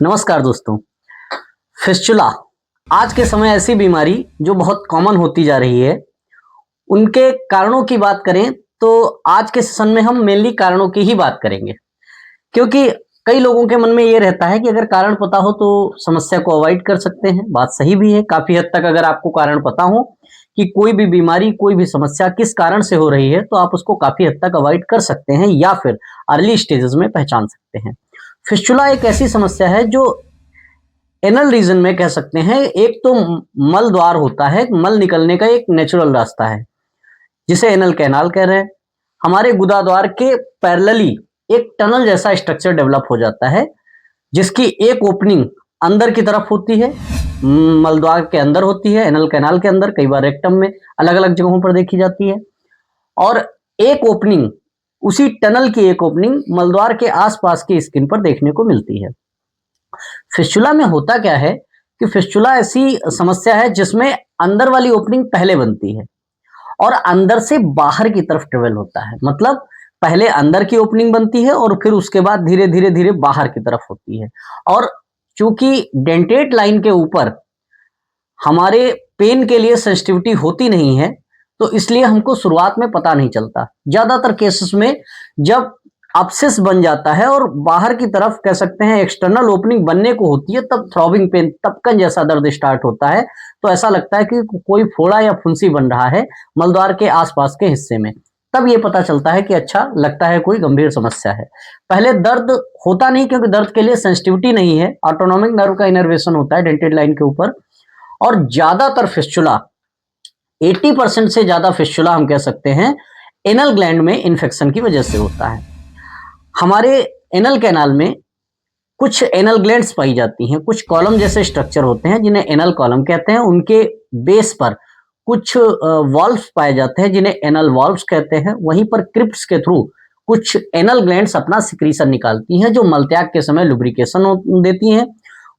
नमस्कार दोस्तों। फिस्चुला आज के समय ऐसी बीमारी जो बहुत कॉमन होती जा रही है। उनके कारणों की बात करें तो आज के सेशन में हम मेनली कारणों की ही बात करेंगे, क्योंकि कई लोगों के मन में ये रहता है कि अगर कारण पता हो तो समस्या को अवॉइड कर सकते हैं। बात सही भी है काफी हद तक। अगर आपको कारण पता हो कि कोई भी बीमारी, कोई भी समस्या किस कारण से हो रही है, तो आप उसको काफी हद तक अवॉइड कर सकते हैं या फिर अर्ली स्टेजेस में पहचान सकते हैं। फिस्चुला एक ऐसी समस्या है जो एनल रीजन में कह सकते हैं। एक तो मल द्वार होता है, मल निकलने का एक नेचुरल रास्ता है जिसे एनल कैनाल कह रहे हैं। हमारे गुदाद्वार के पैरेलली एक टनल जैसा स्ट्रक्चर डेवलप हो जाता है, जिसकी एक ओपनिंग अंदर की तरफ होती है, मलद्वार के अंदर होती है, एनल कैनाल के अंदर, कई बार रेक्टम में, अलग अलग जगहों पर देखी जाती है। और एक ओपनिंग, उसी टनल की एक ओपनिंग मलद्वार के आसपास की स्किन पर देखने को मिलती है। फिस्चुला में होता क्या है कि फिस्चुला ऐसी समस्या है जिसमें अंदर वाली ओपनिंग पहले बनती है और अंदर से बाहर की तरफ ट्रेवल होता है। मतलब पहले अंदर की ओपनिंग बनती है और फिर उसके बाद धीरे धीरे धीरे बाहर की तरफ होती है। और चूंकि डेंटेट लाइन के ऊपर हमारे पेन के लिए सेंसिटिविटी होती नहीं है, तो इसलिए हमको शुरुआत में पता नहीं चलता। ज्यादातर केसेस में जब अब्सेस बन जाता है और बाहर की तरफ कह सकते हैं एक्सटर्नल ओपनिंग बनने को होती है, तब थ्रॉबिंग पेन, तपकन जैसा दर्द स्टार्ट होता है। तो ऐसा लगता है कि कोई फोड़ा या फुंसी बन रहा है मलद्वार के आसपास के हिस्से में। तब ये पता चलता है कि अच्छा, लगता है कोई गंभीर समस्या है। पहले दर्द होता नहीं, क्योंकि दर्द के लिए सेंसिटिविटी नहीं है। ऑटोनोमिक नर्व का इनर्वेशन होता है डेंटेड लाइन के ऊपर। और ज्यादातर फिस्चुला, 80% से ज्यादा फिस्चुला हम कह सकते हैं एनल ग्लैंड में इन्फेक्शन की वजह से होता है। हमारे एनल कैनाल में कुछ एनल ग्लैंड्स पाई जाती हैं, कुछ कॉलम जैसे स्ट्रक्चर होते हैं जिन्हें एनल कॉलम कहते हैं। उनके बेस पर कुछ वॉल्व्स पाए जाते हैं जिन्हें एनल वॉल्व्स कहते हैं। वहीं पर क्रिप्ट्स के थ्रू कुछ एनल ग्लैंड्स अपना सिक्रीशन निकालती हैं, जो मलत्याग के समय लुब्रिकेशन देती हैं।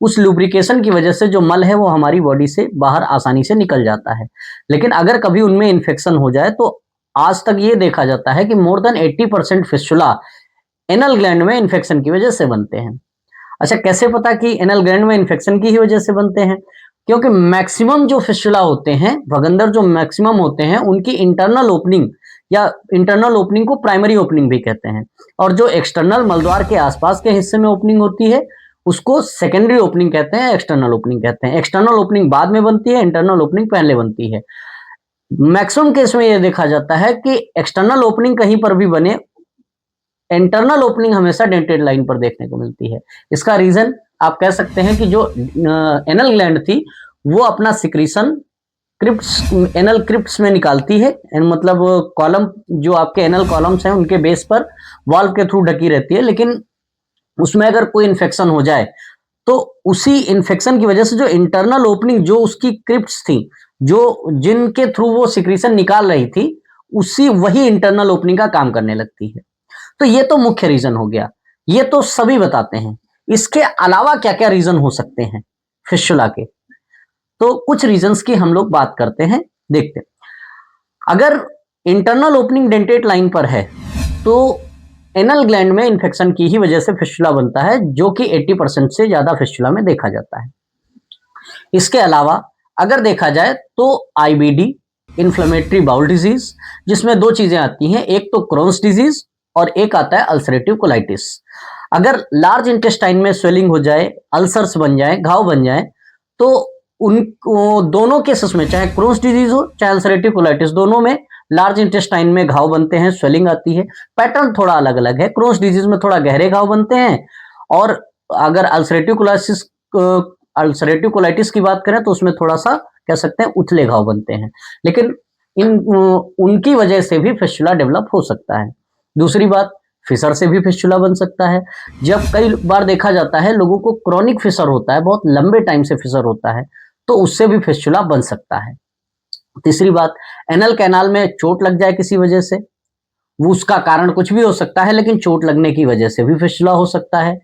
उस लुब्रिकेशन की वजह से जो मल है वो हमारी बॉडी से बाहर आसानी से निकल जाता है। लेकिन अगर कभी उनमें इन्फेक्शन हो जाए तो आज तक ये देखा जाता है कि more than 80% fistula anal gland में इन्फेक्शन की वजह से बनते हैं। अच्छा, कैसे पता कि एनल ग्लैंड में इन्फेक्शन की ही वजह से बनते हैं? क्योंकि मैक्सिमम जो फिस्चुला होते हैं, भगंदर जो मैक्सिमम होते हैं, उनकी इंटरनल ओपनिंग या इंटरनल ओपनिंग को प्राइमरी ओपनिंग भी कहते हैं। और जो एक्सटर्नल मलद्वार के आसपास के हिस्से में ओपनिंग होती है उसको सेकेंडरी ओपनिंग कहते हैं, एक्सटर्नल ओपनिंग कहते हैं। एक्सटर्नल ओपनिंग बाद में बनती है, इंटरनल ओपनिंग पहले बनती है। मैक्सिमम केस में यह देखा जाता है कि एक्सटर्नल ओपनिंग कहीं पर भी बने, इंटरनल ओपनिंग हमेशा डेंटेड लाइन पर देखने को मिलती है। इसका रीजन आप कह सकते हैं कि जो एनल ग्लैंड थी वो अपना सिक्रीशन क्रिप्ट्स, एनल क्रिप्ट्स में निकालती है। मतलब कॉलम, जो आपके एनल कॉलम्स हैं उनके बेस पर वाल्व के थ्रू ढकी रहती है। लेकिन उसमें अगर कोई इन्फेक्शन हो जाए तो उसी इन्फेक्शन की वजह से जो इंटरनल ओपनिंग, जो उसकी क्रिप्ट्स थी, जो जिनके थ्रू वो सिक्रीशन निकाल रही थी, उसी वही इंटरनल ओपनिंग का काम करने लगती है। तो ये तो मुख्य रीजन हो गया, ये तो सभी बताते हैं। इसके अलावा क्या क्या रीजन हो सकते हैं फिस्चुला के? तो कुछ रीजंस की हम लोग बात करते हैं, देखते हैं। अगर इंटरनल ओपनिंग डेंटेट लाइन पर है तो एनल ग्लैंड में इन्फेक्शन की ही वजह से फिस्चुला बनता है, जो कि 80% से ज्यादा फिस्चुला में देखा जाता है। इसके अलावा अगर देखा जाए तो आईबीडी, इन्फ्लेमेटरी बाउल डिजीज, जिसमें दो चीजें आती हैं, एक तो क्रोन्स डिजीज और एक आता है अल्सरेटिव कोलाइटिस। अगर लार्ज इंटेस्टाइन में स्वेलिंग हो जाए, अल्सर्स बन जाए, घाव बन जाए, तो उन दोनों केसेस में, चाहे क्रोन्स डिजीज हो चाहे अल्सरेटिव कोलाइटिस, दोनों में लार्ज इंटेस्टाइन में घाव बनते हैं, स्वेलिंग आती है। पैटर्न थोड़ा अलग अलग है। क्रोन्स डिजीज में थोड़ा गहरे घाव बनते हैं, और अगर अल्सरेटिव कोलाइटिस की बात करें तो उसमें थोड़ा सा कह सकते हैं उथले घाव बनते हैं। लेकिन उनकी वजह से भी फिस्चुला डेवलप हो सकता है। दूसरी बात, फिसर से भी फिस्चुला बन सकता है। जब कई बार देखा जाता है लोगों को क्रॉनिक फिसर होता है, बहुत लंबे टाइम से फिसर होता है, तो उससे भी फिस्चुला बन सकता है। तीसरी बात, एनल कैनाल में चोट लग जाए किसी वजह से, वो उसका कारण कुछ भी हो सकता है, लेकिन चोट लगने की वजह से भी फिस्चुला हो सकता है।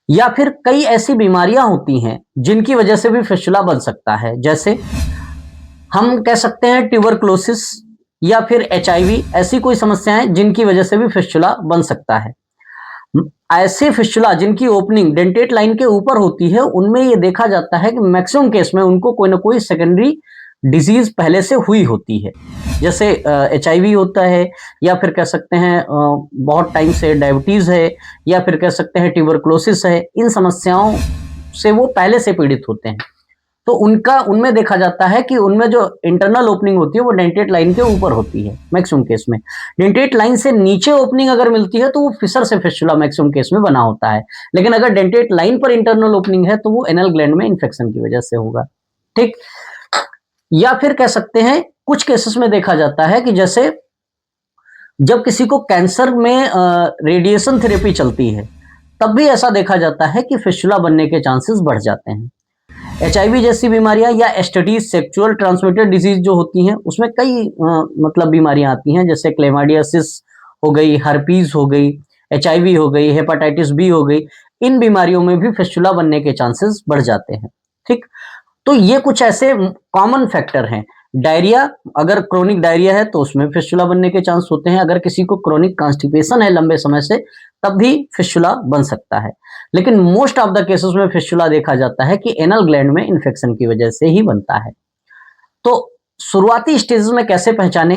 या फिर कई ऐसी बीमारियां होती हैं जिनकी वजह से भी फिस्चुला बन सकता है, जैसे हम कह सकते हैं ट्यूबरक्लोसिस या फिर एचआईवी, ऐसी कोई समस्याएं जिनकी वजह से भी फिस्चुला बन सकता है। ऐसे फिस्टुला जिनकी ओपनिंग डेंटेट लाइन के ऊपर होती है, उनमें ये देखा जाता है कि मैक्सिमम केस में उनको कोई ना कोई सेकेंडरी डिजीज पहले से हुई होती है, जैसे HIV होता है, या फिर कह सकते हैं बहुत टाइम से डायबिटीज है, या फिर कह सकते हैं ट्यूबरकुलोसिस है। इन समस्याओं से वो पहले से पीड़ित होते हैं, तो उनका उनमें देखा जाता है कि उनमें जो इंटरनल ओपनिंग होती है वो डेंटेट लाइन के ऊपर होती है मैक्सिमम केस में। डेंटेट लाइन से नीचे ओपनिंग अगर मिलती है तो वो फिशर से फिस्टुला मैक्सिमम केस में बना होता है, लेकिन अगर डेंटेट लाइन पर इंटरनल ओपनिंग है तो वो एनल ग्लैंड में इन्फेक्शन की वजह से होगा। ठीक, या फिर कह सकते हैं कुछ केसेस में देखा जाता है कि जैसे जब किसी को कैंसर में रेडिएशन थेरेपी चलती है, तब भी ऐसा देखा जाता है कि फिस्टुला बनने के चांसेस बढ़ जाते हैं। HIV जैसी बीमारियां या STD सेक्सुअल ट्रांसमिटेड डिजीज जो होती हैं, उसमें कई मतलब बीमारियां आती हैं, जैसे क्लेमाइडियासिस हो गई, हर्पीज हो गई, HIV हो गई, हेपेटाइटिस B हो गई। इन बीमारियों में भी फिस्टुला बनने के चांसेस बढ़ जाते हैं। ठीक, तो ये कुछ ऐसे कॉमन फैक्टर हैं। डायरिया, अगर क्रोनिक डायरिया है तो उसमें फिस्टुला बनने के चांस होते हैं। अगर किसी को क्रोनिक कॉन्स्टिपेशन है लंबे समय से, तब भी फिस्टुला बन सकता है। लेकिन मोस्ट ऑफ द केसेस में फिस्टुला देखा जाता है कि एनल ग्लैंड में इन्फेक्शन की वजह से ही बनता है। तो शुरुआती स्टेज में कैसे पहचाने,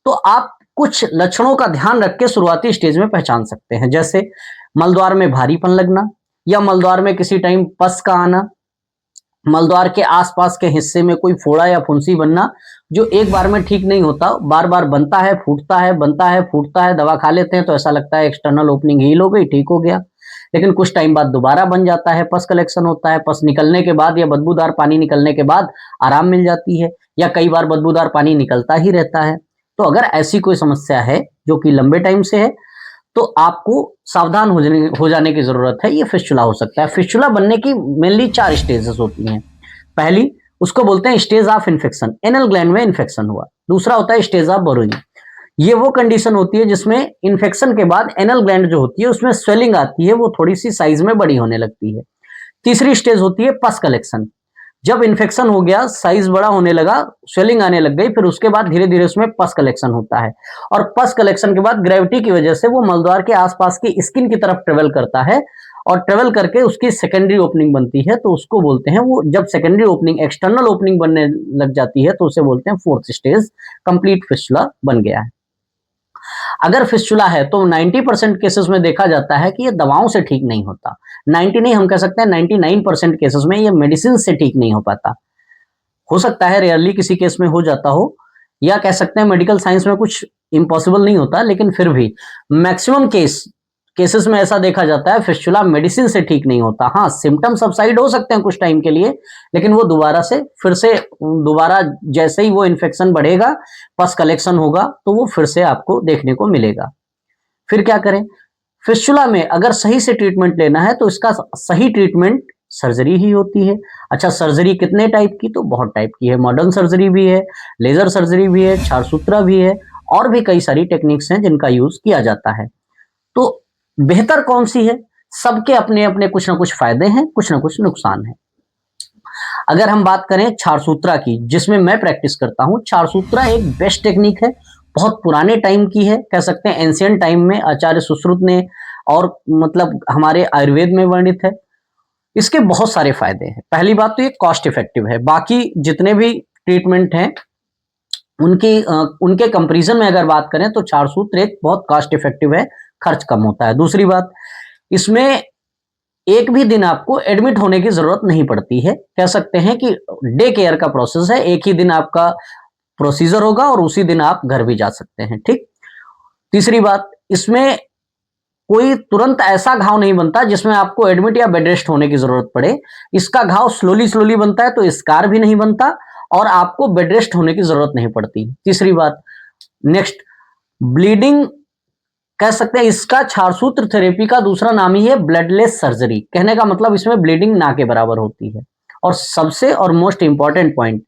तो आप कुछ लक्षणों का ध्यान रख के शुरुआती स्टेज में पहचान सकते हैं, जैसे मलद्वार में भारीपन लगना, या मलद्वार में किसी टाइम पस का आना, मलद्वार के आसपास के हिस्से में कोई फोड़ा या फुंसी बनना जो एक बार में ठीक नहीं होता, बार बार बनता है, फूटता है, बनता है, फूटता है। दवा खा लेते हैं तो ऐसा लगता है एक्सटर्नल ओपनिंग हील हो गई, ठीक हो गया, लेकिन कुछ टाइम बाद दोबारा बन जाता है, पस कलेक्शन होता है, पस निकलने के बाद या बदबूदार पानी निकलने के बाद आराम मिल जाती है, या कई बार बदबूदार पानी निकलता ही रहता है। तो अगर ऐसी कोई समस्या है जो कि लंबे टाइम से है, तो आपको सावधान हो जाने की जरूरत है। ये फिस्टुला हो सकता है। फिस्टुला बनने की मेनली 4 स्टेजेस होती हैं। पहली, उसको बोलते हैं stage of infection, anal gland में इन्फेक्शन हुआ। दूसरा होता है स्टेज ऑफ बोरोइंग, ये वो कंडीशन होती है जिसमें इन्फेक्शन के बाद एनल ग्लैंड जो होती है उसमें स्वेलिंग आती है, वो थोड़ी सी साइज में बड़ी होने लगती है। तीसरी स्टेज होती है पस कलेक्शन, जब इन्फेक्शन हो गया, साइज बड़ा होने लगा, स्वेलिंग आने लग गई, फिर उसके बाद धीरे धीरे उसमें पस कलेक्शन होता है, और पस कलेक्शन के बाद ग्रेविटी की वजह से वो मलद्वार के आसपास की स्किन की तरफ ट्रेवल करता है, और ट्रेवल करके उसकी सेकेंडरी ओपनिंग बनती है, तो उसको बोलते हैं, वो जब सेकेंडरी ओपनिंग एक्सटर्नल ओपनिंग बनने लग जाती है तो उसे बोलते हैं फोर्थ स्टेज, कंप्लीट फिस्टुला बन गया है। अगर फिस्टुला है तो 90% केसेस में देखा जाता है कि ये दवाओं से ठीक नहीं होता। 90 नहीं, हम कह सकते हैं 99% केसेस में ये मेडिसिन से ठीक नहीं हो पाता। हो सकता है रेयरली किसी केस में हो जाता हो, या कह सकते हैं मेडिकल साइंस में कुछ इम्पॉसिबल नहीं होता, लेकिन फिर भी मैक्सिमम केसेस में ऐसा देखा जाता है फिस्टुला मेडिसिन से ठीक नहीं होता। हाँ, सिम्टम सबसाइड हो सकते हैं कुछ टाइम के लिए, लेकिन वो फिर से दोबारा जैसे ही वो इन्फेक्शन बढ़ेगा, पस कलेक्शन होगा, तो वो फिर से आपको देखने को मिलेगा। फिर क्या करें? फिस्टुला में अगर सही से ट्रीटमेंट लेना है तो इसका सही ट्रीटमेंट सर्जरी ही होती है। अच्छा, सर्जरी कितने टाइप की? तो बहुत टाइप की है। मॉडर्न सर्जरी भी है, लेजर सर्जरी भी है, छारसूत्रा भी है, और भी कई सारी टेक्निक्स हैं जिनका यूज किया जाता है। तो बेहतर कौन सी है? सबके अपने अपने कुछ ना कुछ फायदे हैं, कुछ ना कुछ नुकसान है। अगर हम बात करें छारसूत्रा की, जिसमें मैं प्रैक्टिस करता हूं, छारसूत्रा एक बेस्ट टेक्निक है, बहुत पुराने टाइम की है, कह सकते हैं एंशियंट टाइम में आचार्य सुश्रुत ने, और मतलब हमारे आयुर्वेद में वर्णित है। इसके बहुत सारे फायदे हैं। पहली बात तो ये कॉस्ट इफेक्टिव है, बाकी जितने भी ट्रीटमेंट हैं उनके कंपैरिजन में अगर बात करें तो छारसूत्र एक बहुत कॉस्ट इफेक्टिव है, खर्च कम होता है। दूसरी बात, इसमें एक भी दिन आपको एडमिट होने की जरूरत नहीं पड़ती है, कह सकते हैं कि डे केयर का प्रोसेस है, एक ही दिन आपका प्रोसीजर होगा और उसी दिन आप घर भी जा सकते हैं। ठीक। तीसरी बात, इसमें कोई तुरंत ऐसा घाव नहीं बनता जिसमें आपको एडमिट या बेड रेस्ट होने की जरूरत पड़े। इसका घाव स्लोली स्लोली बनता है, तो स्कार भी नहीं बनता और आपको बेड रेस्ट होने की जरूरत नहीं पड़ती। तीसरी बात, नेक्स्ट, ब्लीडिंग, कह सकते हैं इसका छारसूत्र थेरेपी का दूसरा नाम ही है ब्लडलेस सर्जरी। कहने का मतलब इसमें ब्लीडिंग ना के बराबर होती है। और सबसे और मोस्ट इंपॉर्टेंट पॉइंट,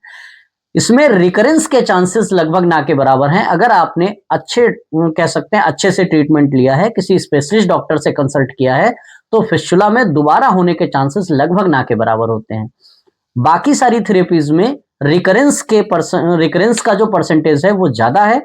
इसमें रिकरेंस के चांसेस लगभग ना के बराबर हैं। अगर आपने कह सकते हैं अच्छे से ट्रीटमेंट लिया है, किसी स्पेशलिस्ट डॉक्टर से कंसल्ट किया है, तो फिस्टुला में दोबारा होने के चांसेस लगभग ना के बराबर होते हैं। बाकी सारी थेरेपीज में रिकरेंस का जो परसेंटेज है वो ज्यादा है,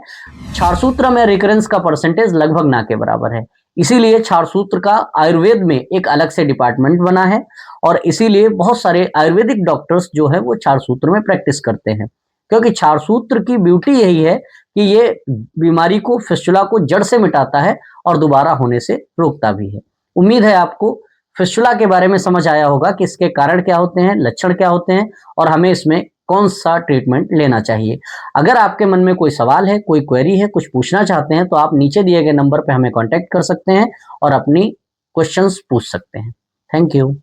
छारसूत्र में रिकरेंस का परसेंटेज लगभग ना के बराबर है। इसीलिए क्षार सूत्र का आयुर्वेद में एक अलग से डिपार्टमेंट बना है और इसीलिए बहुत सारे आयुर्वेदिक डॉक्टर्स जो है वो क्षार सूत्र में प्रैक्टिस करते हैं, क्योंकि क्षार सूत्र की ब्यूटी यही है कि ये बीमारी को, फिस्टुला को जड़ से मिटाता है और दोबारा होने से रोकता भी है। उम्मीद है आपको फिस्टुला के बारे में समझ आया होगा कि इसके कारण क्या होते हैं, लक्षण क्या होते हैं और हमें इसमें कौन सा ट्रीटमेंट लेना चाहिए। अगर आपके मन में कोई सवाल है, कोई क्वेरी है, कुछ पूछना चाहते हैं तो आप नीचे दिए गए नंबर पे हमें कांटेक्ट कर सकते हैं और अपनी क्वेश्चंस पूछ सकते हैं। Thank you.